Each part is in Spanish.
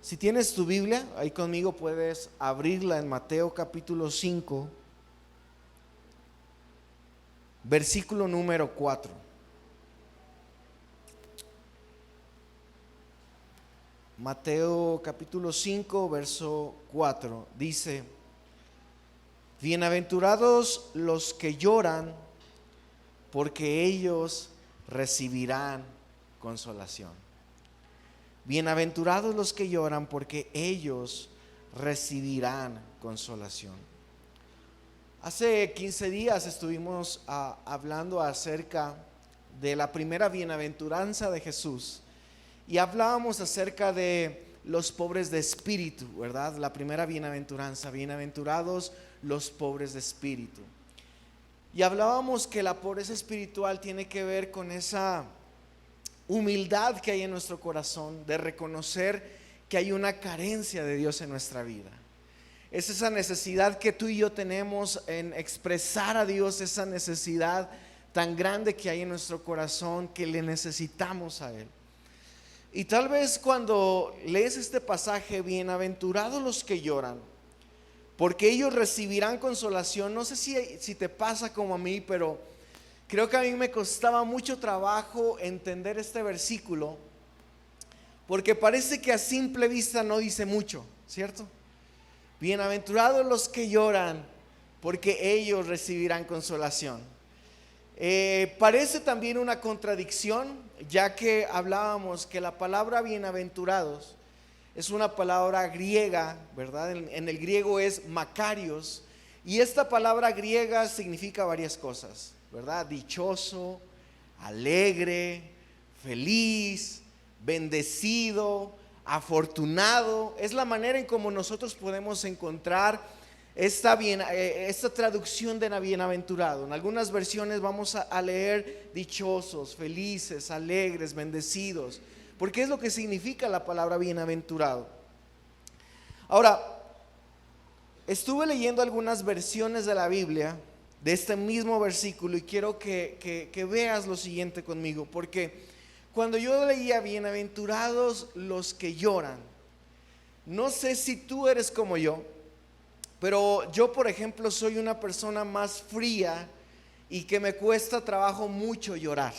Si tienes tu Biblia, ahí conmigo puedes abrirla en Mateo capítulo 5, versículo número 4. Mateo capítulo 5, verso 4, dice: bienaventurados los que lloran, porque ellos recibirán consolación. Bienaventurados los que lloran, porque ellos recibirán consolación. Hace 15 días estuvimos hablando acerca de la primera bienaventuranza de Jesús y hablábamos acerca de los pobres de espíritu, ¿verdad? La primera bienaventuranza, bienaventurados los pobres de espíritu. Y hablábamos que la pobreza espiritual tiene que ver con esa humildad que hay en nuestro corazón, de reconocer que hay una carencia de Dios en nuestra vida. Es esa necesidad que tú y yo tenemos en expresar a Dios, esa necesidad tan grande que hay en nuestro corazón, que le necesitamos a Él. Y tal vez cuando lees este pasaje, bienaventurados los que lloran, porque ellos recibirán consolación. No sé si te pasa como a mí, pero creo que a mí me costaba mucho trabajo entender este versículo, porque parece que a simple vista no dice mucho, ¿cierto? Bienaventurados los que lloran, porque ellos recibirán consolación. Parece también una contradicción, ya que hablábamos que la palabra bienaventurados es una palabra griega, ¿verdad? En el griego es makarios, y esta palabra griega significa varias cosas, ¿verdad? Dichoso, alegre, feliz, bendecido, afortunado. Es la manera en cómo nosotros podemos encontrar esta traducción de bienaventurado. En algunas versiones vamos a leer dichosos, felices, alegres, bendecidos, porque es lo que significa la palabra bienaventurado. Ahora, estuve leyendo algunas versiones de la Biblia de este mismo versículo y quiero que veas lo siguiente conmigo, porque cuando yo leía bienaventurados los que lloran, no sé si tú eres como yo, pero yo, por ejemplo, soy una persona más fría y que me cuesta trabajo mucho llorar.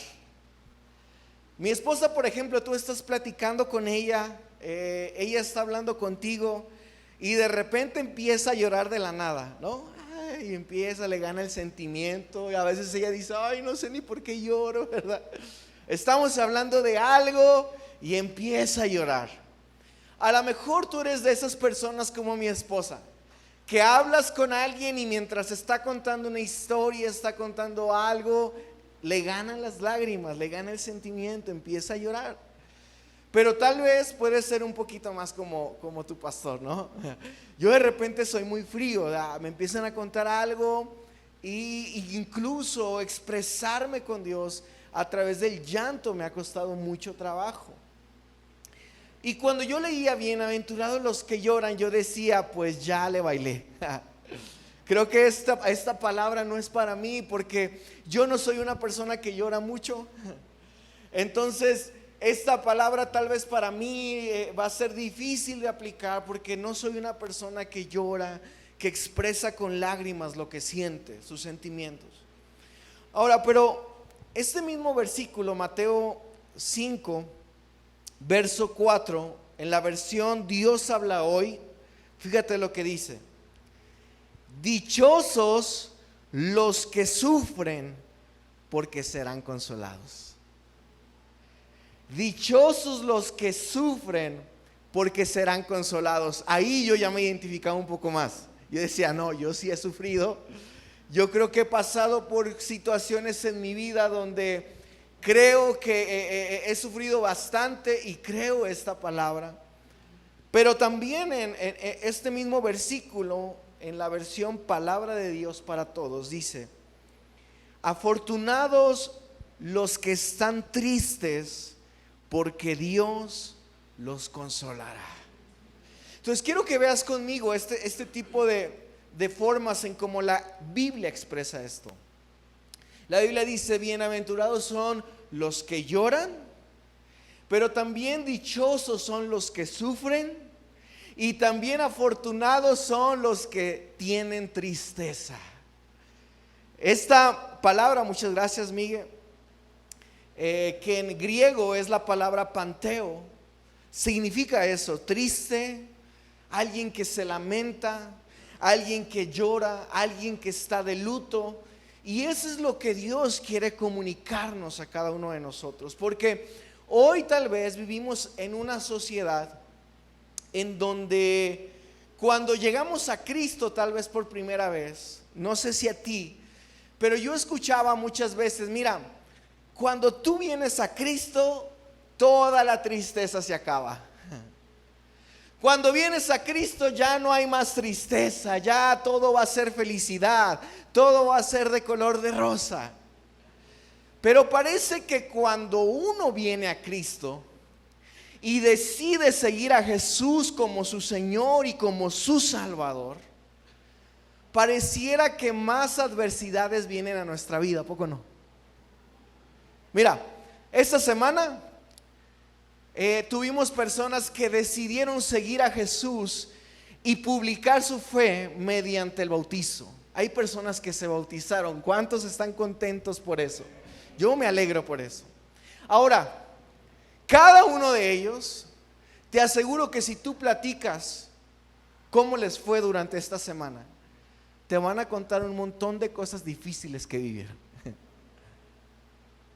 Mi esposa, por ejemplo, tú estás platicando con ella, ella está hablando contigo y de repente empieza a llorar de la nada, ¿no? Y empieza, le gana el sentimiento y a veces ella dice: ay, no sé ni por qué lloro, ¿verdad? Estamos hablando de algo y empieza a llorar. A lo mejor tú eres de esas personas como mi esposa, que hablas con alguien y mientras está contando una historia, está contando algo, le ganan las lágrimas, le gana el sentimiento, empieza a llorar. Pero tal vez puede ser un poquito más como tu pastor, ¿no? Yo de repente soy muy frío, ¿verdad? Me empiezan a contar algo y incluso expresarme con Dios a través del llanto me ha costado mucho trabajo. Y cuando yo leía bienaventurados los que lloran, yo decía: pues ya le bailé. Creo que esta palabra no es para mí, porque yo no soy una persona que llora mucho. Entonces esta palabra tal vez para mí va a ser difícil de aplicar, porque no soy una persona que llora, que expresa con lágrimas lo que siente, sus sentimientos. Ahora, pero este mismo versículo, Mateo 5, verso 4, en la versión Dios habla hoy, fíjate lo que dice: dichosos los que sufren, porque serán consolados. Dichosos los que sufren, porque serán consolados. Ahí yo ya me identificaba un poco más. Yo decía: no, yo sí he sufrido. Yo creo que he pasado por situaciones en mi vida donde creo que he sufrido bastante y creo esta palabra. Pero también en este mismo versículo, en la versión Palabra de Dios para Todos, dice: afortunados los que están tristes, porque Dios los consolará. Entonces quiero que veas conmigo este tipo de formas en cómo la Biblia expresa esto. La Biblia dice: bienaventurados son los que lloran, pero también dichosos son los que sufren, y también afortunados son los que tienen tristeza. Esta palabra, muchas gracias Miguel, que en griego es la palabra panteo, significa eso, triste, alguien que se lamenta, alguien que llora, alguien que está de luto. Y eso es lo que Dios quiere comunicarnos a cada uno de nosotros, porque hoy tal vez vivimos en una sociedad en donde cuando llegamos a Cristo tal vez por primera vez, no sé si a ti, pero yo escuchaba muchas veces, mira, cuando tú vienes a Cristo, toda la tristeza se acaba. Cuando vienes a Cristo ya no hay más tristeza, ya todo va a ser felicidad, todo va a ser de color de rosa. Pero parece que cuando uno viene a Cristo y decide seguir a Jesús como su Señor y como su Salvador, pareciera que más adversidades vienen a nuestra vida, ¿a poco no? Mira, esta semana tuvimos personas que decidieron seguir a Jesús y publicar su fe mediante el bautizo. Hay personas que se bautizaron. ¿Cuántos están contentos por eso? Yo me alegro por eso. Ahora, cada uno de ellos, te aseguro que si tú platicas cómo les fue durante esta semana, te van a contar un montón de cosas difíciles que vivieron.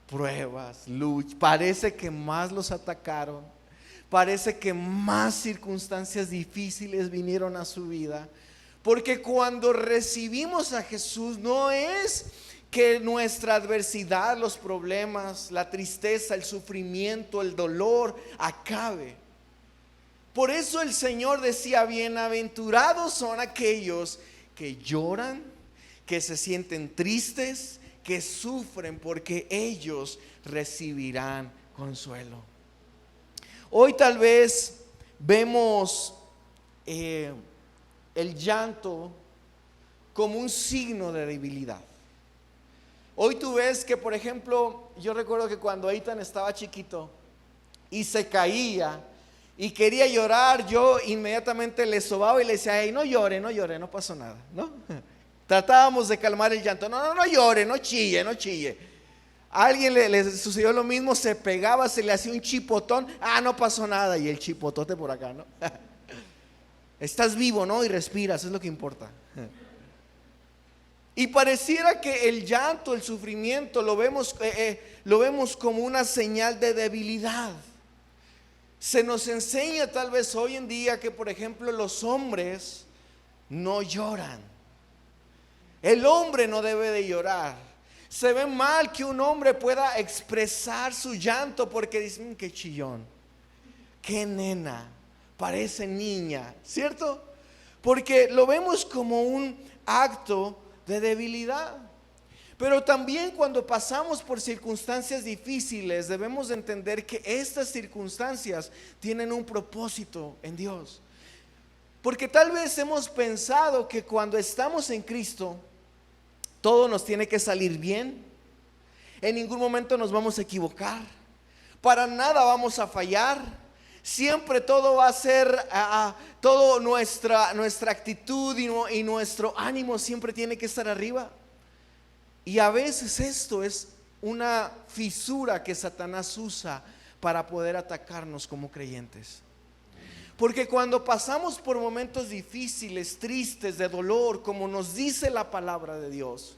Pruebas, luchas, parece que más los atacaron, parece que más circunstancias difíciles vinieron a su vida, porque cuando recibimos a Jesús no es que nuestra adversidad, los problemas, la tristeza, el sufrimiento, el dolor acabe. Por eso el Señor decía, bienaventurados son aquellos que lloran, que se sienten tristes, que sufren, porque ellos recibirán consuelo. Hoy tal vez vemos el llanto como un signo de debilidad. Hoy tú ves que, por ejemplo, yo recuerdo que cuando Ethan estaba chiquito y se caía y quería llorar, yo inmediatamente le sobaba y le decía, hey, no llore, no pasó nada, ¿no? Tratábamos de calmar el llanto. No llore, no chille. A alguien le sucedió lo mismo, se pegaba, se le hacía un chipotón. No pasó nada. Y el chipotote por acá, ¿no? Estás vivo, ¿no? Y respiras, es lo que importa. Y pareciera que el llanto, el sufrimiento, lo vemos como una señal de debilidad. Se nos enseña tal vez hoy en día que, por ejemplo, los hombres no lloran. El hombre no debe de llorar. Se ve mal que un hombre pueda expresar su llanto porque dicen, qué chillón, qué nena, parece niña, ¿cierto? Porque lo vemos como un acto de debilidad. Pero también cuando pasamos por circunstancias difíciles, debemos de entender que estas circunstancias tienen un propósito en Dios. Porque tal vez hemos pensado que cuando estamos en Cristo, todo nos tiene que salir bien. En ningún momento nos vamos a equivocar. Para nada vamos a fallar. Siempre todo va a ser, todo nuestra actitud y nuestro ánimo siempre tiene que estar arriba. Y a veces esto es una fisura que Satanás usa para poder atacarnos como creyentes. Porque cuando pasamos por momentos difíciles, tristes, de dolor, como nos dice la palabra de Dios,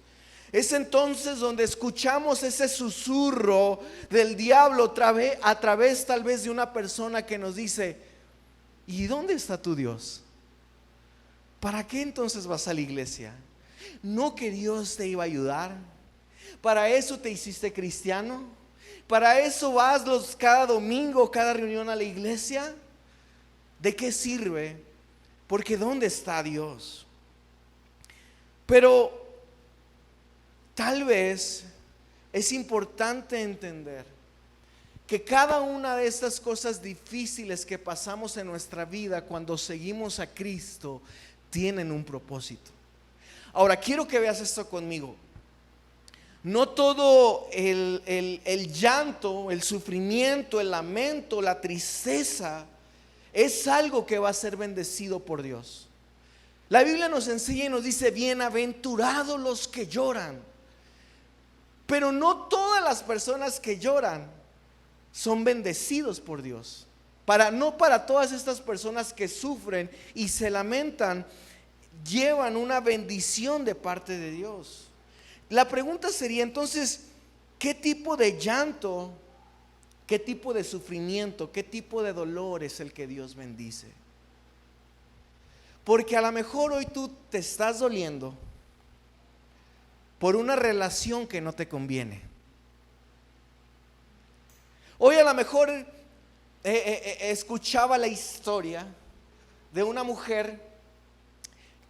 es entonces donde escuchamos ese susurro del diablo a través tal vez de una persona que nos dice, ¿y dónde está tu Dios? ¿Para qué entonces vas a la iglesia? ¿No que Dios te iba a ayudar? ¿Para eso te hiciste cristiano? ¿Para eso vas cada domingo, cada reunión a la iglesia? ¿De qué sirve? Porque ¿dónde está Dios? Pero tal vez es importante entender que cada una de estas cosas difíciles que pasamos en nuestra vida cuando seguimos a Cristo tienen un propósito. Ahora quiero que veas esto conmigo. No todo el llanto, el sufrimiento, el lamento, la tristeza es algo que va a ser bendecido por Dios. La Biblia nos enseña y nos dice: bienaventurados los que lloran. Pero no todas las personas que lloran son bendecidos por Dios. No para todas estas personas que sufren y se lamentan, llevan una bendición de parte de Dios. La pregunta sería entonces: ¿qué tipo de llanto, qué tipo de sufrimiento, qué tipo de dolor es el que Dios bendice? Porque a lo mejor hoy tú te estás doliendo por una relación que no te conviene. Hoy a lo mejor escuchaba la historia de una mujer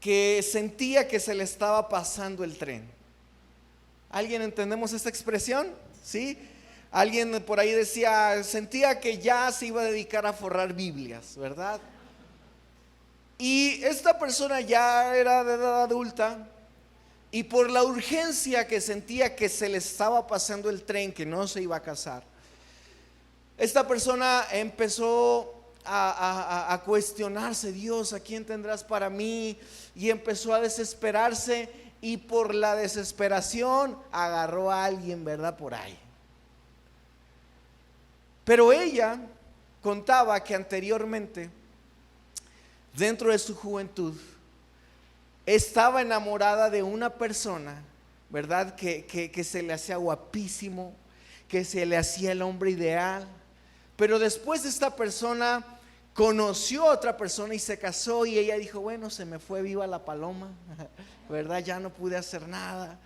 que sentía que se le estaba pasando el tren. ¿Alguien entendemos esta expresión? ¿Sí? Alguien por ahí decía, sentía que ya se iba a dedicar a forrar Biblias, ¿verdad? Y esta persona ya era de edad adulta, y por la urgencia que sentía que se le estaba pasando el tren, que no se iba a casar, esta persona empezó a cuestionarse: Dios, ¿a quién tendrás para mí? Y empezó a desesperarse, y por la desesperación agarró a alguien, ¿verdad? Por ahí. Pero ella contaba que anteriormente, dentro de su juventud, estaba enamorada de una persona, ¿verdad? Que se le hacía guapísimo, que se le hacía el hombre ideal. Pero después esta persona conoció a otra persona y se casó, y ella dijo: bueno, se me fue viva la paloma, ¿verdad? Ya no pude hacer nada.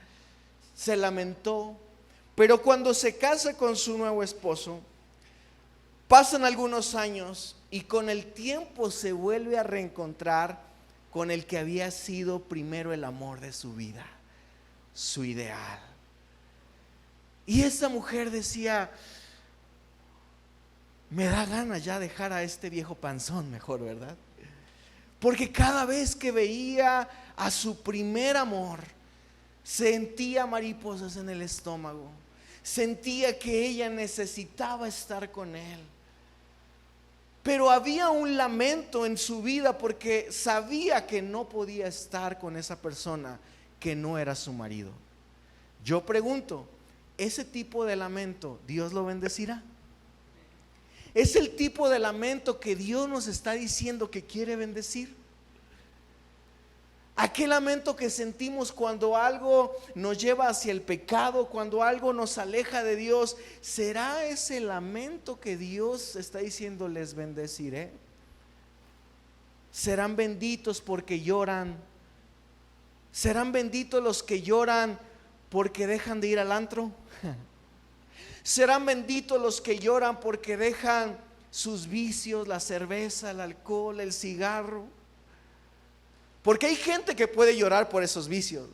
Se lamentó. Pero cuando se casa con su nuevo esposo, pasan algunos años y con el tiempo se vuelve a reencontrar con el que había sido primero el amor de su vida, su ideal. Y esa mujer decía: me da ganas ya dejar a este viejo panzón mejor, ¿verdad? Porque cada vez que veía a su primer amor, sentía mariposas en el estómago, sentía que ella necesitaba estar con él. Pero había un lamento en su vida porque sabía que no podía estar con esa persona que no era su marido. Yo pregunto, ¿ese tipo de lamento Dios lo bendecirá? ¿Es el tipo de lamento que Dios nos está diciendo que quiere bendecir? Aquel lamento que sentimos cuando algo nos lleva hacia el pecado, cuando algo nos aleja de Dios, ¿será ese lamento que Dios está diciendo: les bendeciré? ¿Serán benditos porque lloran? ¿Serán benditos los que lloran porque dejan de ir al antro? ¿Serán benditos los que lloran porque dejan sus vicios, la cerveza, el alcohol, el cigarro? Porque hay gente que puede llorar por esos vicios.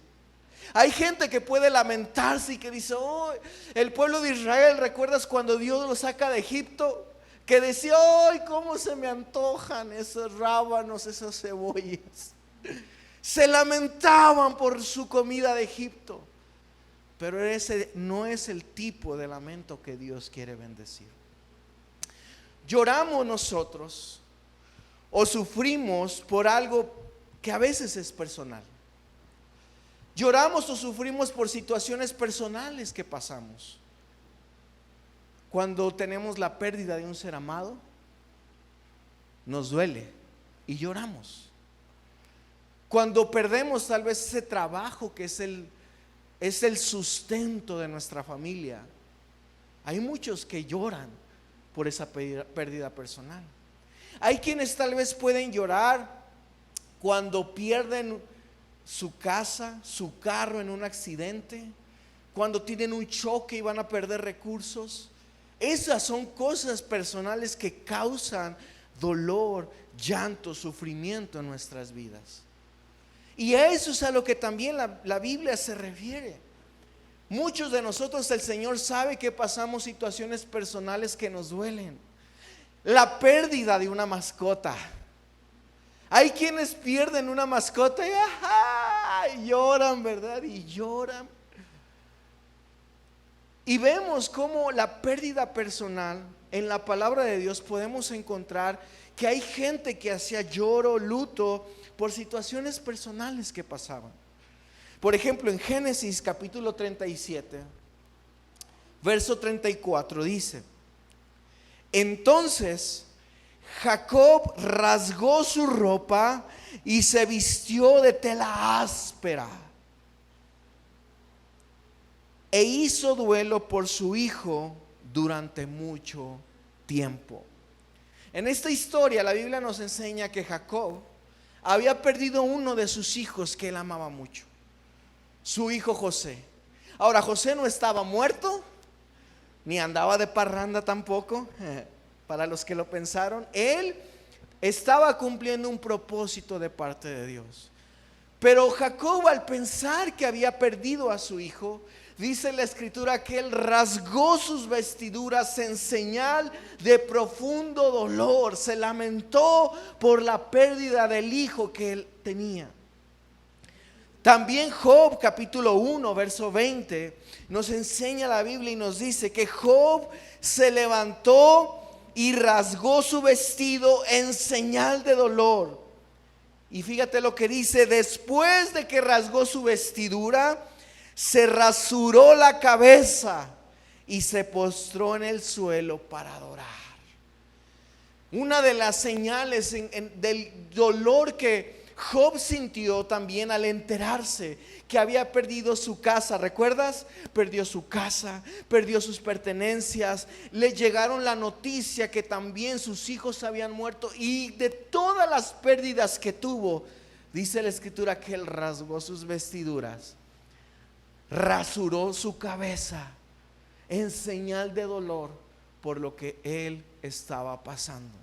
Hay gente que puede lamentarse y que dice: oh, el pueblo de Israel, ¿recuerdas cuando Dios lo saca de Egipto? Que decía: ¡ay, cómo se me antojan esos rábanos, esas cebollas! Se lamentaban por su comida de Egipto. Pero ese no es el tipo de lamento que Dios quiere bendecir. Lloramos nosotros o sufrimos por algo que a veces es personal. Lloramos o sufrimos por situaciones personales que pasamos. Cuando tenemos la pérdida de un ser amado, nos duele y lloramos. Cuando perdemos tal vez ese trabajo que es el sustento de nuestra familia, hay muchos que lloran por esa pérdida personal. Hay quienes tal vez pueden llorar cuando pierden su casa, su carro en un accidente, cuando tienen un choque y van a perder recursos. Esas son cosas personales que causan dolor, llanto, sufrimiento en nuestras vidas. Y a eso es a lo que también la Biblia se refiere. Muchos de nosotros, el Señor sabe que pasamos situaciones personales que nos duelen. La pérdida de una mascota. Hay quienes pierden una mascota y lloran, ¿verdad? Y lloran. Y vemos cómo la pérdida personal en la palabra de Dios podemos encontrar que hay gente que hacía lloro, luto por situaciones personales que pasaban. Por ejemplo, en Génesis capítulo 37, verso 34 dice: entonces Jacob rasgó su ropa y se vistió de tela áspera e hizo duelo por su hijo durante mucho tiempo. En esta historia la Biblia nos enseña que Jacob había perdido uno de sus hijos que él amaba mucho, su hijo José. Ahora, José no estaba muerto, ni andaba de parranda tampoco, para los que lo pensaron. Él estaba cumpliendo un propósito de parte de Dios. Pero Jacob, al pensar que había perdido a su hijo, dice la escritura que él rasgó sus vestiduras en señal de profundo dolor. Se lamentó por la pérdida del hijo que él tenía. También Job capítulo 1 verso 20 nos enseña la Biblia y nos dice que Job se levantó y rasgó su vestido en señal de dolor. Y fíjate lo que dice: después de que rasgó su vestidura, se rasuró la cabeza y se postró en el suelo para adorar. Una de las señales del dolor que Job sintió también al enterarse que había perdido su casa. ¿Recuerdas? Perdió su casa, perdió sus pertenencias. Le llegaron la noticia que también sus hijos habían muerto. Y de todas las pérdidas que tuvo, dice la escritura que él rasgó sus vestiduras, rasuró su cabeza en señal de dolor por lo que él estaba pasando.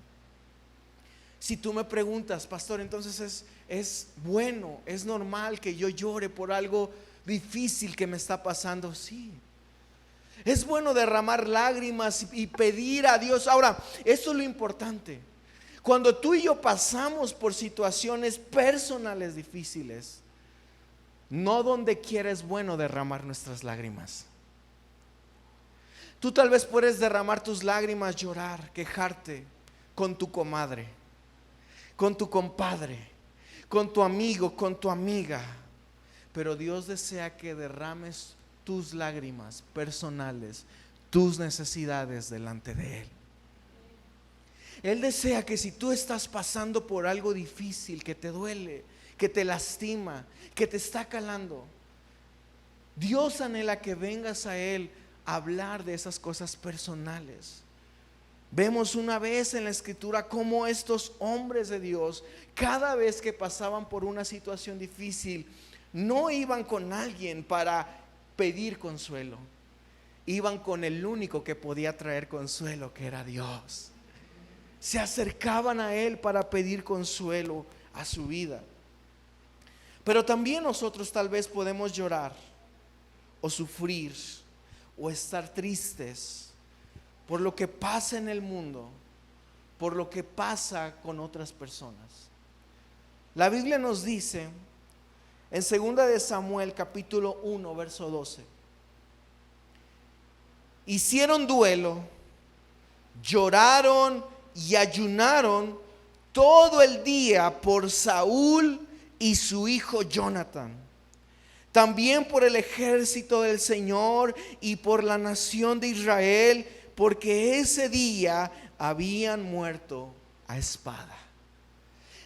Si tú me preguntas, pastor, entonces es bueno, es normal que yo llore por algo difícil que me está pasando. Sí, es bueno derramar lágrimas y pedir a Dios. Ahora, esto es lo importante. Cuando tú y yo pasamos por situaciones personales difíciles, no donde quiera es bueno derramar nuestras lágrimas. Tú tal vez puedes derramar tus lágrimas, llorar, quejarte con tu comadre, con tu compadre, con tu amigo, con tu amiga. Pero Dios desea que derrames tus lágrimas personales, tus necesidades delante de Él. Él desea que si tú estás pasando por algo difícil, que te duele, que te lastima, que te está calando, Dios anhela que vengas a Él a hablar de esas cosas personales. Vemos una vez en la escritura cómo estos hombres de Dios, cada vez que pasaban por una situación difícil, no iban con alguien para pedir consuelo, iban con el único que podía traer consuelo, que era Dios. Se acercaban a Él para pedir consuelo a su vida. Pero también nosotros tal vez podemos llorar o sufrir o estar tristes por lo que pasa en el mundo, por lo que pasa con otras personas. La Biblia nos dice en 2 de Samuel capítulo 1 verso 12: hicieron duelo, lloraron y ayunaron todo el día por Saúl y su hijo Jonatán, también por el ejército del Señor y por la nación de Israel, porque ese día habían muerto a espada.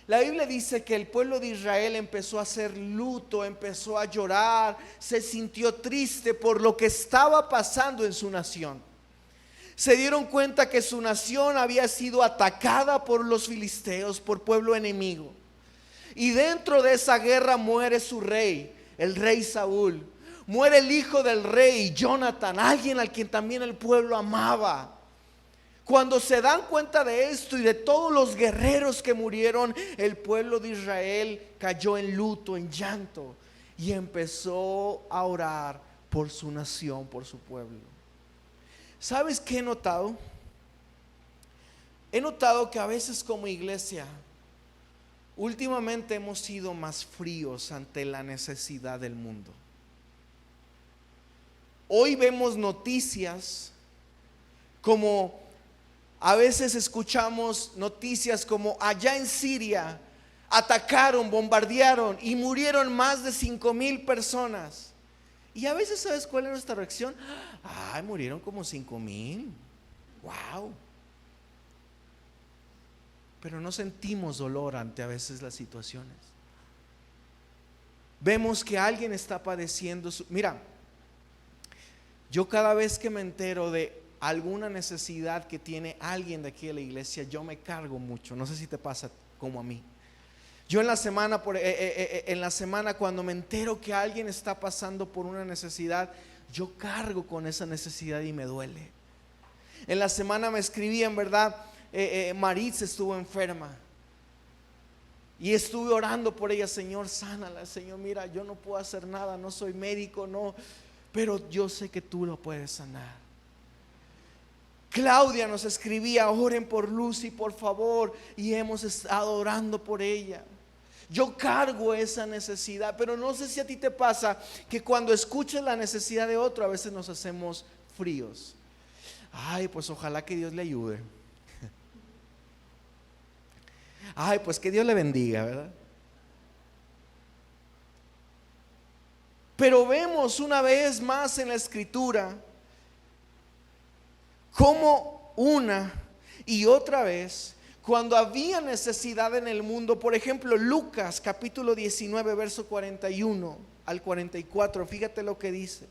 La Biblia dice que el pueblo de Israel empezó a hacer luto, empezó a llorar, se sintió triste por lo que estaba pasando en su nación. Se dieron cuenta que su nación había sido atacada por los filisteos, por pueblo enemigo. Y dentro de esa guerra muere su rey, el rey Saúl. Muere el hijo del rey, Jonatán, alguien al quien también el pueblo amaba. Cuando se dan cuenta de esto y de todos los guerreros que murieron, el pueblo de Israel cayó en luto, en llanto, y empezó a orar por su nación, por su pueblo. ¿Sabes qué he notado? He notado que a veces como iglesia, últimamente hemos sido más fríos ante la necesidad del mundo. Hoy vemos noticias como A veces escuchamos noticias como allá en Siria atacaron, bombardearon y murieron más de 5,000 personas. Y a veces, ¿sabes cuál es nuestra reacción? Ay, murieron como 5,000. Wow. Pero no sentimos dolor ante a veces las situaciones. Vemos que alguien está padeciendo. Mira, yo cada vez que me entero de alguna necesidad que tiene alguien de aquí de la iglesia, yo me cargo mucho. No sé si te pasa como a mí. Yo en la semana, cuando me entero que alguien está pasando por una necesidad, yo cargo con esa necesidad y me duele. En la semana me escribían, ¿verdad? Maritza estuvo enferma y estuve orando por ella. Señor, sánala. Señor, mira, yo no puedo hacer nada, no soy médico, no, pero yo sé que tú lo puedes sanar. Claudia nos escribía: oren por Lucy, por favor, y hemos estado orando por ella. Yo cargo esa necesidad, pero no sé si a ti te pasa que cuando escuchas la necesidad de otro, a veces nos hacemos fríos. Ay, pues ojalá que Dios le ayude. Ay, pues que Dios le bendiga, ¿verdad? Pero vemos una vez más en la Escritura como una y otra vez, cuando había necesidad en el mundo, por ejemplo, Lucas capítulo 19, verso 41 al 44, fíjate lo que dice.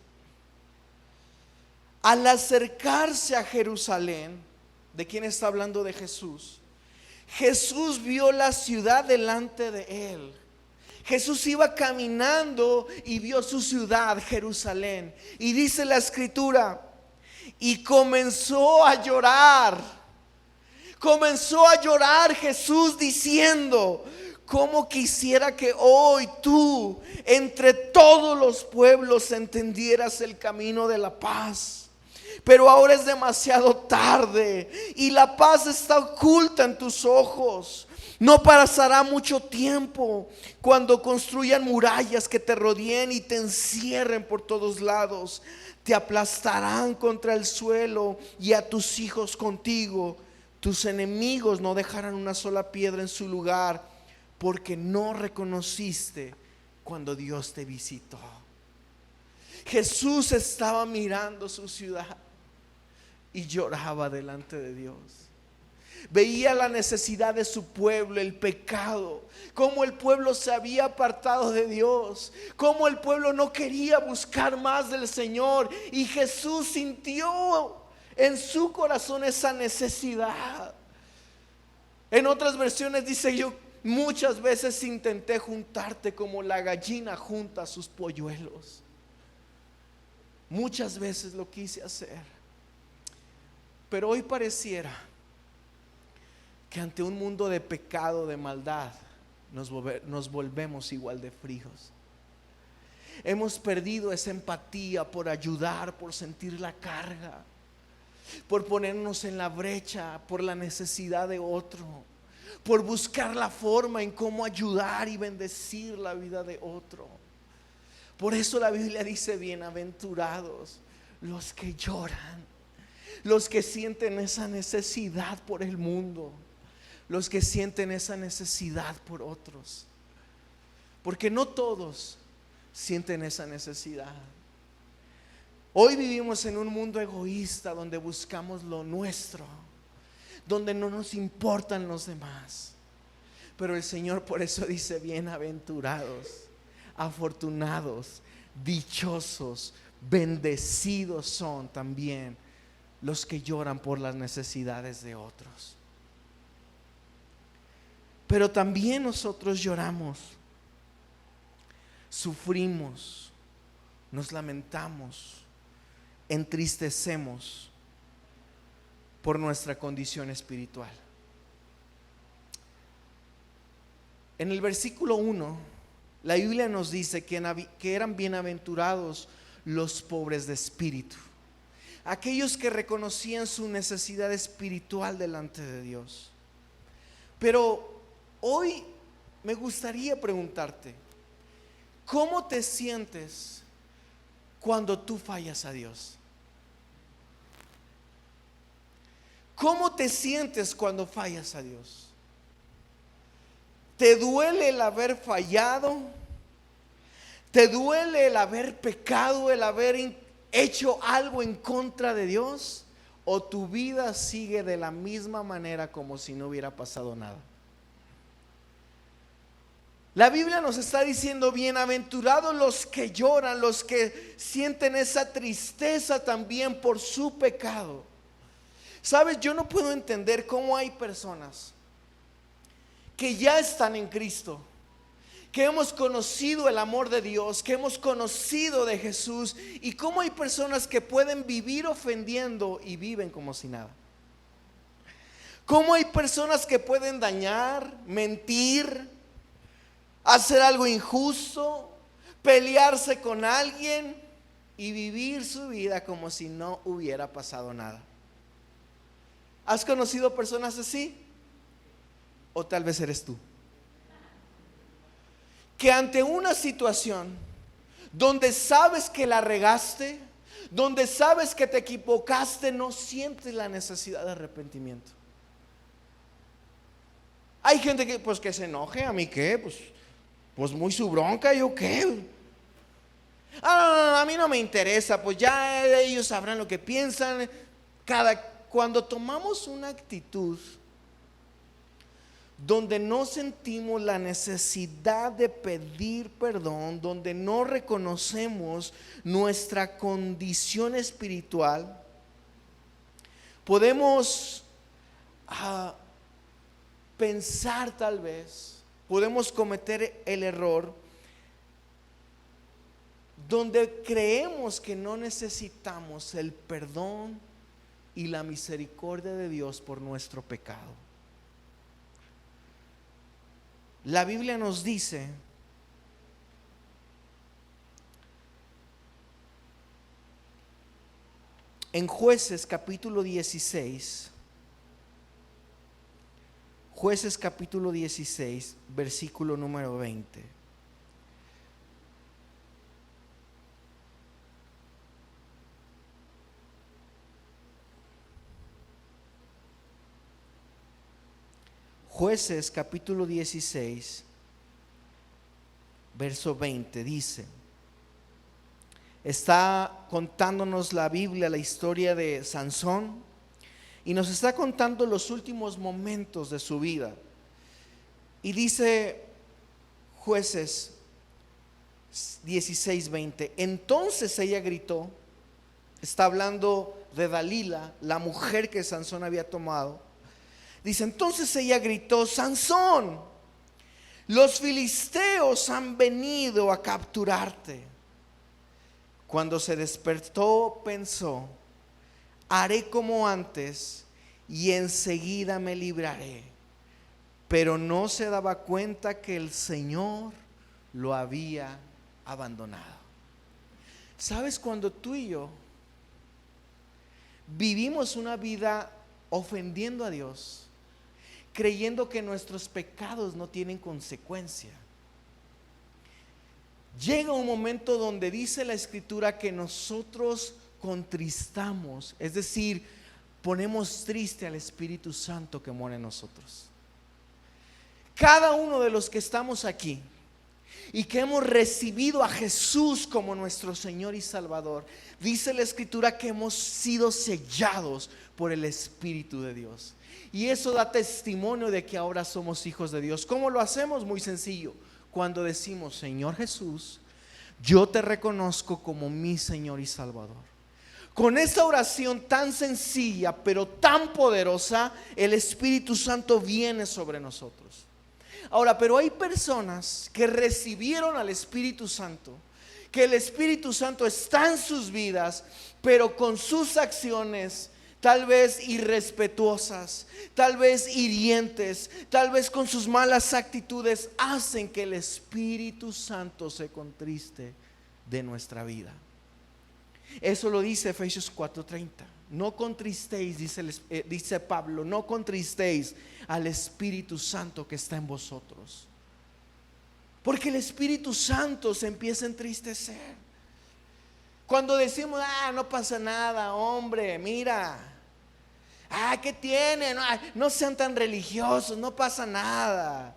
Al acercarse a Jerusalén, ¿de quién está hablando? De Jesús. Jesús vio la ciudad delante de él. Jesús iba caminando y vio su ciudad, Jerusalén. Y dice la Escritura: y comenzó a llorar. Comenzó a llorar Jesús diciendo: cómo quisiera que hoy tú entre todos los pueblos entendieras el camino de la paz. Pero ahora es demasiado tarde y la paz está oculta en tus ojos. No pasará mucho tiempo cuando construyan murallas que te rodeen y te encierren por todos lados. Te aplastarán contra el suelo y a tus hijos contigo. Tus enemigos no dejarán una sola piedra en su lugar, porque no reconociste cuando Dios te visitó. Jesús estaba mirando su ciudad y lloraba delante de Dios. Veía la necesidad de su pueblo, el pecado, cómo el pueblo se había apartado de Dios, cómo el pueblo no quería buscar más del Señor, y Jesús sintió en su corazón esa necesidad. En otras versiones dice: yo muchas veces intenté juntarte como la gallina junta sus polluelos. Muchas veces lo quise hacer, pero hoy pareciera que ante un mundo de pecado, de maldad, nos volvemos igual de fríos. Hemos perdido esa empatía por ayudar, por sentir la carga, por ponernos en la brecha por la necesidad de otro, por buscar la forma en cómo ayudar y bendecir la vida de otro. Por eso la Biblia dice: bienaventurados los que lloran, los que sienten esa necesidad por el mundo, los que sienten esa necesidad por otros, porque no todos sienten esa necesidad. Hoy vivimos en un mundo egoísta donde buscamos lo nuestro, donde no nos importan los demás. Pero el Señor por eso dice: bienaventurados, afortunados, dichosos, bendecidos son también los que lloran por las necesidades de otros. Pero también nosotros lloramos, sufrimos, nos lamentamos, entristecemos por nuestra condición espiritual. En el versículo 1, la Biblia nos dice que eran bienaventurados los pobres de espíritu, aquellos que reconocían su necesidad espiritual delante de Dios. Pero hoy me gustaría preguntarte: ¿cómo te sientes cuando tú fallas a Dios? ¿Cómo te sientes cuando fallas a Dios? ¿Te duele el haber fallado? ¿Te duele el haber pecado, el haber hecho algo en contra de Dios? ¿O tu vida sigue de la misma manera como si no hubiera pasado nada? La Biblia nos está diciendo: bienaventurados los que lloran, los que sienten esa tristeza también por su pecado. Sabes, yo no puedo entender cómo hay personas que ya están en Cristo, que hemos conocido el amor de Dios, que hemos conocido de Jesús, y cómo hay personas que pueden vivir ofendiendo y viven como si nada. Cómo hay personas que pueden dañar, mentir, hacer algo injusto, pelearse con alguien y vivir su vida como si no hubiera pasado nada. ¿Has conocido personas así? ¿O tal vez eres tú? Que ante una situación donde sabes que la regaste, donde sabes que te equivocaste, no sientes la necesidad de arrepentimiento. Hay gente que se enoje. ¿A mí qué? Pues muy su bronca, ¿yo qué? No, a mí no me interesa, pues ya ellos sabrán lo que piensan. Cuando tomamos una actitud donde no sentimos la necesidad de pedir perdón, donde no reconocemos nuestra condición espiritual, podemos pensar, tal vez podemos cometer el error donde creemos que no necesitamos el perdón y la misericordia de Dios por nuestro pecado. La Biblia nos dice en Jueces capítulo 16, Jueces capítulo 16, versículo número 20. Jueces capítulo 16, verso 20 dice: está contándonos la Biblia la historia de Sansón, y nos está contando los últimos momentos de su vida. Y dice Jueces 16, 20: entonces ella gritó. Está hablando de Dalila, la mujer que Sansón había tomado. Dice: entonces ella gritó: Sansón, los filisteos han venido a capturarte. Cuando se despertó, pensó: haré como antes y enseguida me libraré. Pero no se daba cuenta que el Señor lo había abandonado. ¿Sabes? Cuando tú y yo vivimos una vida ofendiendo a Dios, creyendo que nuestros pecados no tienen consecuencia, llega un momento donde dice la Escritura que nosotros contristamos, es decir, ponemos triste al Espíritu Santo que mora en nosotros. Cada uno de los que estamos aquí y que hemos recibido a Jesús como nuestro Señor y Salvador, dice la Escritura que hemos sido sellados por el Espíritu de Dios. Y eso da testimonio de que ahora somos hijos de Dios. ¿Cómo lo hacemos? Muy sencillo. Cuando decimos: Señor Jesús, yo te reconozco como mi Señor y Salvador. Con esta oración tan sencilla pero tan poderosa, el Espíritu Santo viene sobre nosotros. Ahora, pero hay personas que recibieron al Espíritu Santo, que el Espíritu Santo está en sus vidas, pero con sus acciones tal vez irrespetuosas, tal vez hirientes, tal vez con sus malas actitudes, hacen que el Espíritu Santo se contriste de nuestra vida. Eso lo dice Efesios 4:30. No contristéis, dice Pablo, no contristéis al Espíritu Santo que está en vosotros. Porque el Espíritu Santo se empieza a entristecer. Cuando decimos: no pasa nada, hombre, mira, ¿Qué tienen? No sean tan religiosos, no pasa nada.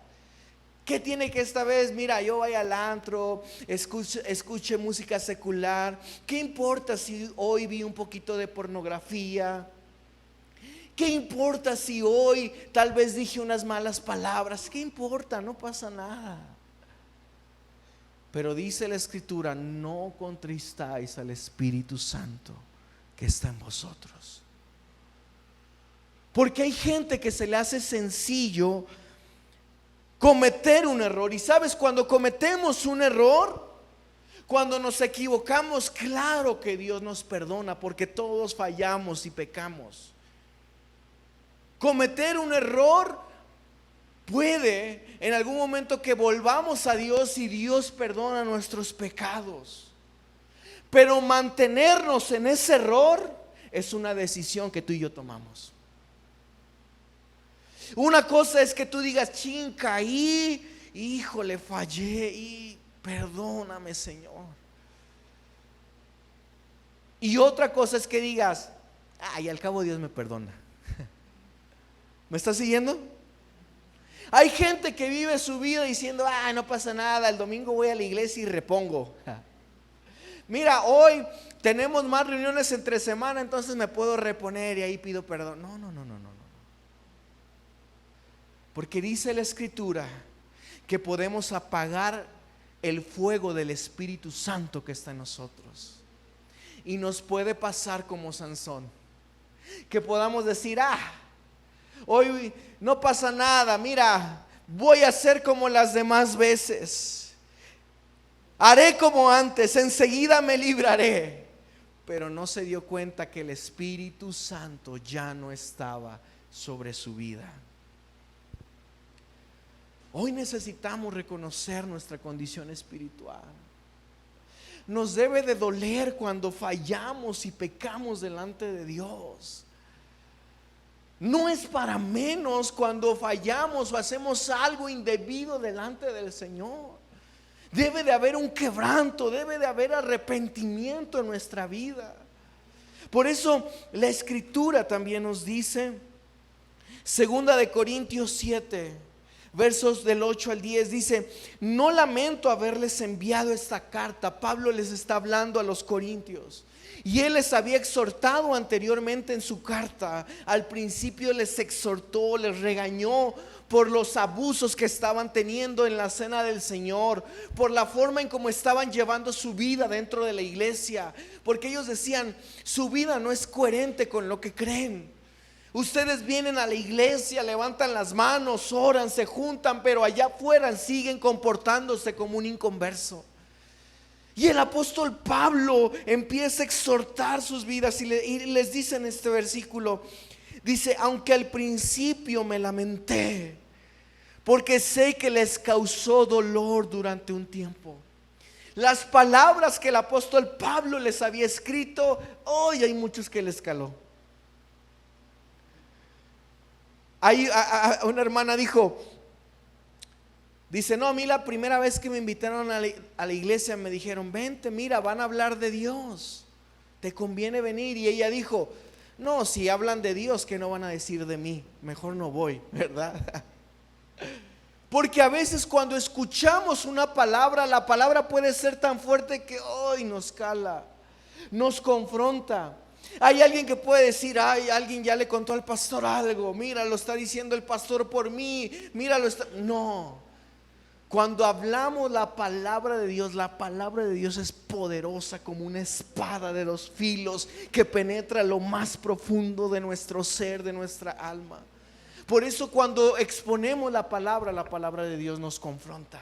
¿Qué tiene que esta vez? Mira, yo vaya al antro, escuche música secular. ¿Qué importa si hoy vi un poquito de pornografía? ¿Qué importa si hoy tal vez dije unas malas palabras? ¿Qué importa? No pasa nada. Pero dice la Escritura: no contristáis al Espíritu Santo que está en vosotros. Porque hay gente que se le hace sencillo cometer un error. Y sabes, cuando cometemos un error, cuando nos equivocamos, claro que Dios nos perdona, porque todos fallamos y pecamos. Cometer un error puede en algún momento que volvamos a Dios y Dios perdona nuestros pecados. Pero mantenernos en ese error es una decisión que tú y yo tomamos. Una cosa es que tú digas: chin, caí, híjole, fallé y perdóname, Señor. Y otra cosa es que digas: ay, al cabo Dios me perdona. ¿Me estás siguiendo? Hay gente que vive su vida diciendo: no pasa nada, el domingo voy a la iglesia y repongo. Mira, hoy tenemos más reuniones entre semana, entonces me puedo reponer y ahí pido perdón. No. Porque dice la Escritura que podemos apagar el fuego del Espíritu Santo que está en nosotros. Y nos puede pasar como Sansón, que podamos decir: hoy no pasa nada, mira, voy a hacer como las demás veces, haré como antes, enseguida me libraré. Pero no se dio cuenta que el Espíritu Santo ya no estaba sobre su vida. Hoy necesitamos reconocer nuestra condición espiritual. Nos debe de doler cuando fallamos y pecamos delante de Dios. No es para menos cuando fallamos o hacemos algo indebido delante del Señor. Debe de haber un quebranto, debe de haber arrepentimiento en nuestra vida. Por eso la Escritura también nos dice, 2 Corintios 7, versos del 8 al 10, dice: no lamento haberles enviado esta carta. Pablo les está hablando a los corintios, y él les había exhortado anteriormente en su carta. Al principio les exhortó, les regañó por los abusos que estaban teniendo en la cena del Señor, por la forma en cómo estaban llevando su vida dentro de la iglesia, porque ellos decían: su vida no es coherente con lo que creen. Ustedes vienen a la iglesia, levantan las manos, oran, se juntan, pero allá afuera siguen comportándose como un inconverso. Y el apóstol Pablo empieza a exhortar sus vidas y les dice en este versículo, dice: aunque al principio me lamenté, porque sé que les causó dolor durante un tiempo. Las palabras que el apóstol Pablo les había escrito, hoy hay muchos que les caló. Una hermana dice: no, a mí la primera vez que me invitaron a la iglesia me dijeron: vente, mira, van a hablar de Dios, te conviene venir. Y ella dijo: no, si hablan de Dios, ¿qué no van a decir de mí? Mejor no voy, ¿verdad? Porque a veces cuando escuchamos una palabra, la palabra puede ser tan fuerte que hoy nos cala, nos confronta. Hay alguien que puede decir: ay, alguien ya le contó al pastor algo, mira, lo está diciendo el pastor por mí, mira, no. Cuando hablamos la palabra de Dios, la palabra de Dios es poderosa como una espada de dos filos que penetra lo más profundo de nuestro ser, de nuestra alma. Por eso cuando exponemos la palabra de Dios nos confronta.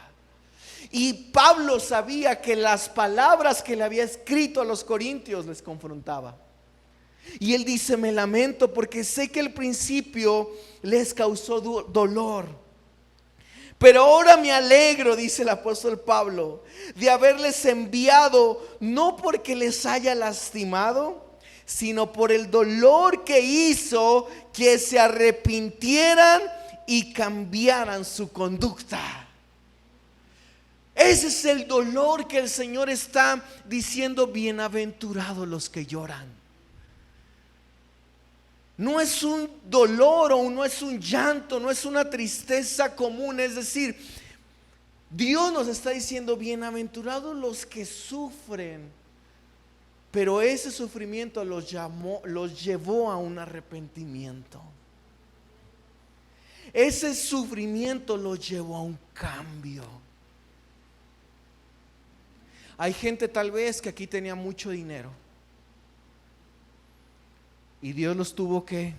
Y Pablo sabía que las palabras que le había escrito a los corintios les confrontaba. Y él dice: me lamento porque sé que al principio les causó dolor, pero ahora me alegro, dice el apóstol Pablo, de haberles enviado, no porque les haya lastimado, sino por el dolor que hizo que se arrepintieran y cambiaran su conducta. Ese es el dolor que el Señor está diciendo: bienaventurados los que lloran. No es un dolor o no es un llanto, no es una tristeza común. Es decir, Dios nos está diciendo: bienaventurados los que sufren. Pero ese sufrimiento los llevó a un arrepentimiento. Ese sufrimiento los llevó a un cambio. Hay gente tal vez que aquí tenía mucho dinero y Dios los tuvo que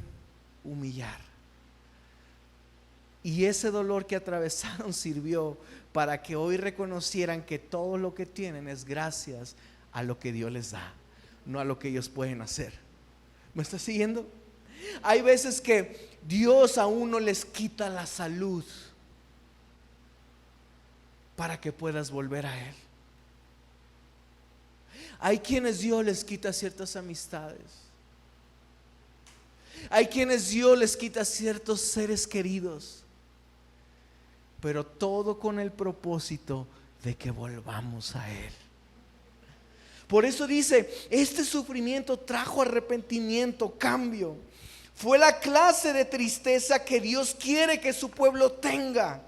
humillar. Y ese dolor que atravesaron sirvió para que hoy reconocieran que todo lo que tienen es gracias a lo que Dios les da, no a lo que ellos pueden hacer. ¿Me está siguiendo? Hay veces que Dios a uno les quita la salud para que puedas volver a Él. Hay quienes Dios les quita ciertas amistades. Hay quienes Dios les quita ciertos seres queridos. Pero todo con el propósito de que volvamos a Él. Por eso dice: este sufrimiento trajo arrepentimiento, cambio. Fue la clase de tristeza que Dios quiere que su pueblo tenga.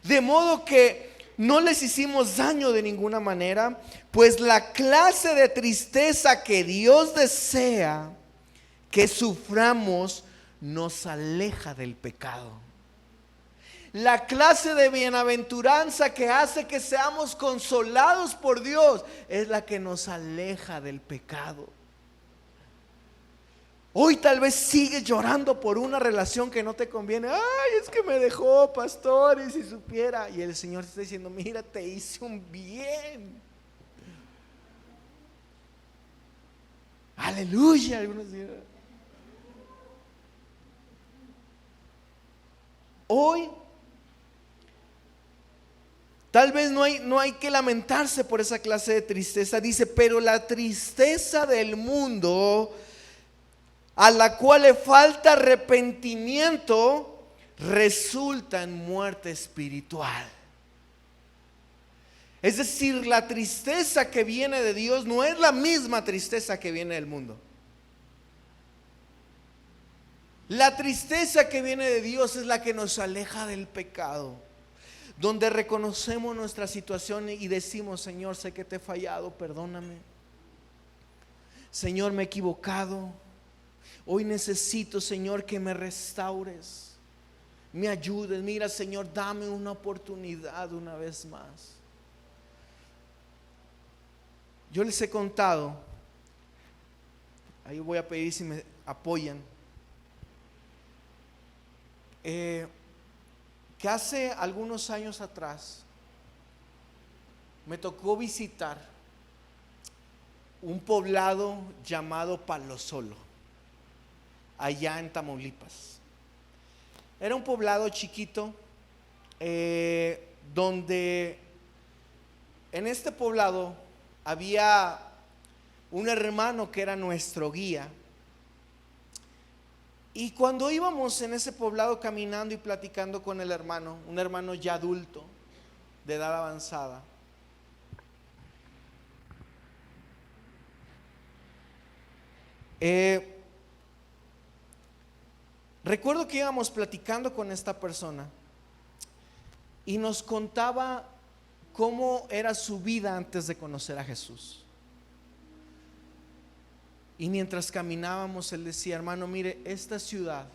De modo que no les hicimos daño de ninguna manera, pues la clase de tristeza que Dios desea que suframos nos aleja del pecado. La clase de bienaventuranza que hace que seamos consolados por Dios es la que nos aleja del pecado. Hoy tal vez sigues llorando por una relación que no te conviene. Ay, es que me dejó, pastor, y si supiera. Y el Señor te está diciendo: mira, te hice un bien. Aleluya. Algunos dirán. Hoy tal vez no hay que lamentarse por esa clase de tristeza. Dice: pero la tristeza del mundo, a la cual le falta arrepentimiento, resulta en muerte espiritual. Es decir, la tristeza que viene de Dios no es la misma tristeza que viene del mundo. La tristeza que viene de Dios es la que nos aleja del pecado, donde reconocemos nuestra situación y decimos: Señor, sé que te he fallado, perdóname. Señor, me he equivocado. Hoy necesito, Señor, que me restaures, me ayudes. Mira, Señor, dame una oportunidad una vez más. Yo les he contado, ahí voy a pedir si me apoyan, que hace algunos años atrás me tocó visitar un poblado llamado Palo Solo, allá en Tamaulipas. Era un poblado chiquito, donde en este poblado había un hermano que era nuestro guía. Y cuando íbamos en ese poblado caminando y platicando con el hermano, un hermano ya adulto, de edad avanzada, recuerdo que íbamos platicando con esta persona y nos contaba cómo era su vida antes de conocer a Jesús. Y mientras caminábamos, él decía: hermano, mire, esta ciudad,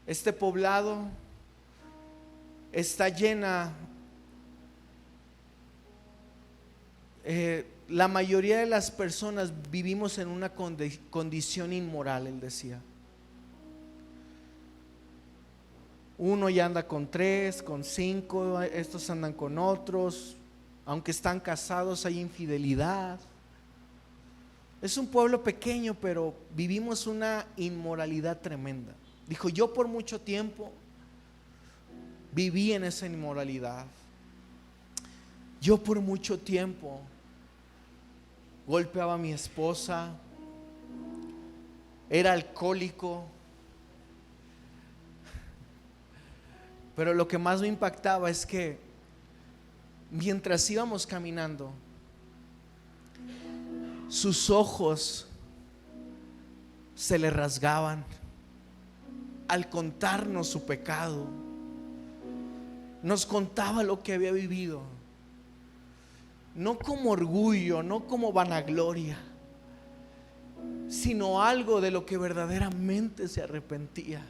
este poblado está llena, la mayoría de las personas vivimos en una condición inmoral, él decía. Uno ya anda con 3, con 5, estos andan con otros, aunque están casados hay infidelidad. Es un pueblo pequeño, pero vivimos una inmoralidad tremenda. Dijo: yo por mucho tiempo viví en esa inmoralidad. Yo por mucho tiempo golpeaba a mi esposa, era alcohólico. Pero lo que más me impactaba es que mientras íbamos caminando, sus ojos se le rasgaban al contarnos su pecado. Nos contaba lo que había vivido, no como orgullo, no como vanagloria, sino algo de lo que verdaderamente se arrepentía.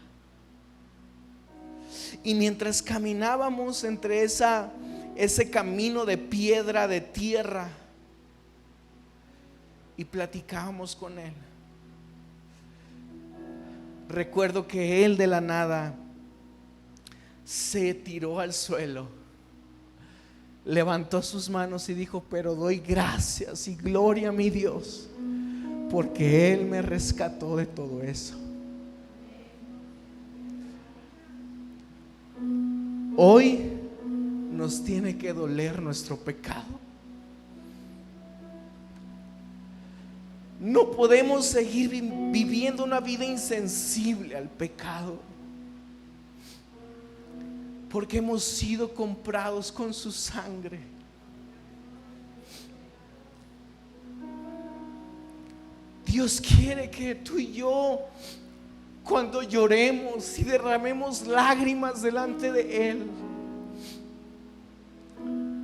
Y mientras caminábamos entre ese camino de piedra, de tierra, y platicábamos con él, recuerdo que él de la nada se tiró al suelo, levantó sus manos y dijo: pero doy gracias y gloria a mi Dios, porque Él me rescató de todo eso. Hoy nos tiene que doler nuestro pecado. No podemos seguir viviendo una vida insensible al pecado, porque hemos sido comprados con su sangre. Dios quiere que tú y yo, cuando lloremos y derramemos lágrimas delante de Él,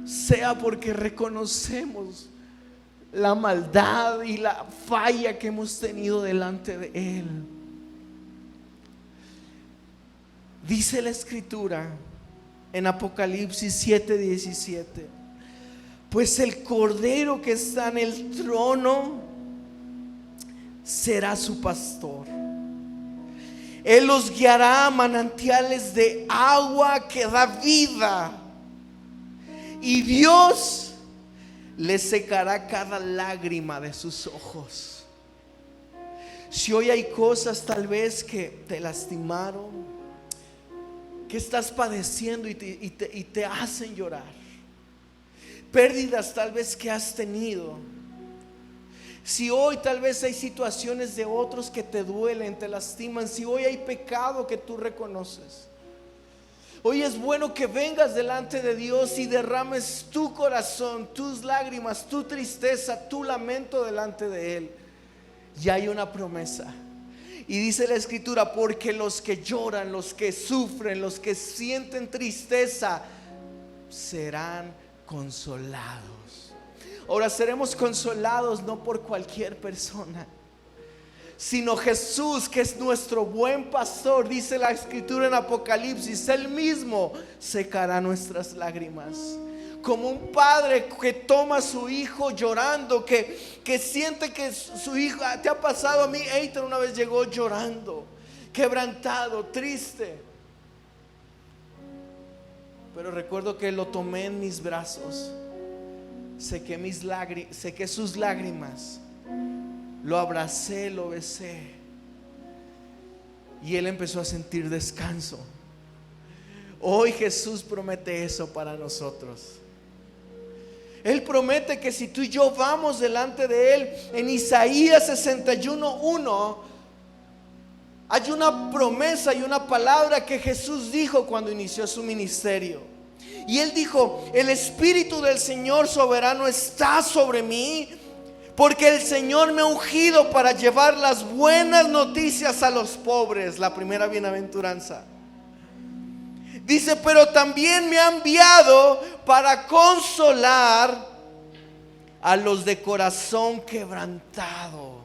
sea porque reconocemos la maldad y la falla que hemos tenido delante de Él. Dice la Escritura en Apocalipsis 7:17: pues el Cordero que está en el trono será su pastor. Él los guiará a manantiales de agua que da vida, y Dios les secará cada lágrima de sus ojos. Si hoy hay cosas tal vez que te lastimaron, que estás padeciendo y te hacen llorar, pérdidas tal vez que has tenido, si hoy tal vez hay situaciones de otros que te duelen, te lastiman, si hoy hay pecado que tú reconoces, hoy es bueno que vengas delante de Dios y derrames tu corazón, tus lágrimas, tu tristeza, tu lamento delante de Él. Y hay una promesa. Y dice la Escritura: porque los que lloran, los que sufren, los que sienten tristeza, serán consolados. Ahora, seremos consolados no por cualquier persona, sino Jesús, que es nuestro buen pastor. Dice la Escritura en Apocalipsis: Él mismo secará nuestras lágrimas. Como un padre que toma a su hijo llorando, que siente que su hijo, te ha pasado a mí, Eitan una vez llegó llorando, quebrantado, triste, pero recuerdo que lo tomé en mis brazos, sequé sus lágrimas, lo abracé, lo besé, y él empezó a sentir descanso. Hoy Jesús promete eso para nosotros. Él promete que si tú y yo vamos delante de Él, en Isaías 61:1 hay una promesa y una palabra que Jesús dijo cuando inició su ministerio. Y Él dijo: el Espíritu del Señor soberano está sobre mí, porque el Señor me ha ungido para llevar las buenas noticias a los pobres. La primera bienaventuranza. Dice: pero también me ha enviado para consolar a los de corazón quebrantado.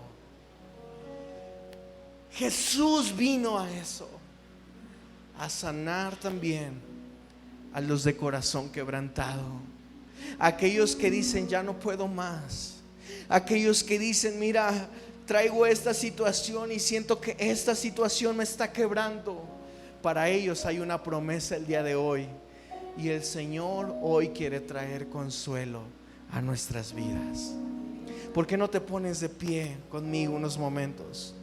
Jesús vino a eso, a sanar también a los de corazón quebrantado. Aquellos que dicen: ya no puedo más. Aquellos que dicen: mira, traigo esta situación y siento que esta situación me está quebrando. Para ellos hay una promesa el día de hoy, y el Señor hoy quiere traer consuelo a nuestras vidas. ¿Por qué no te pones de pie conmigo unos momentos?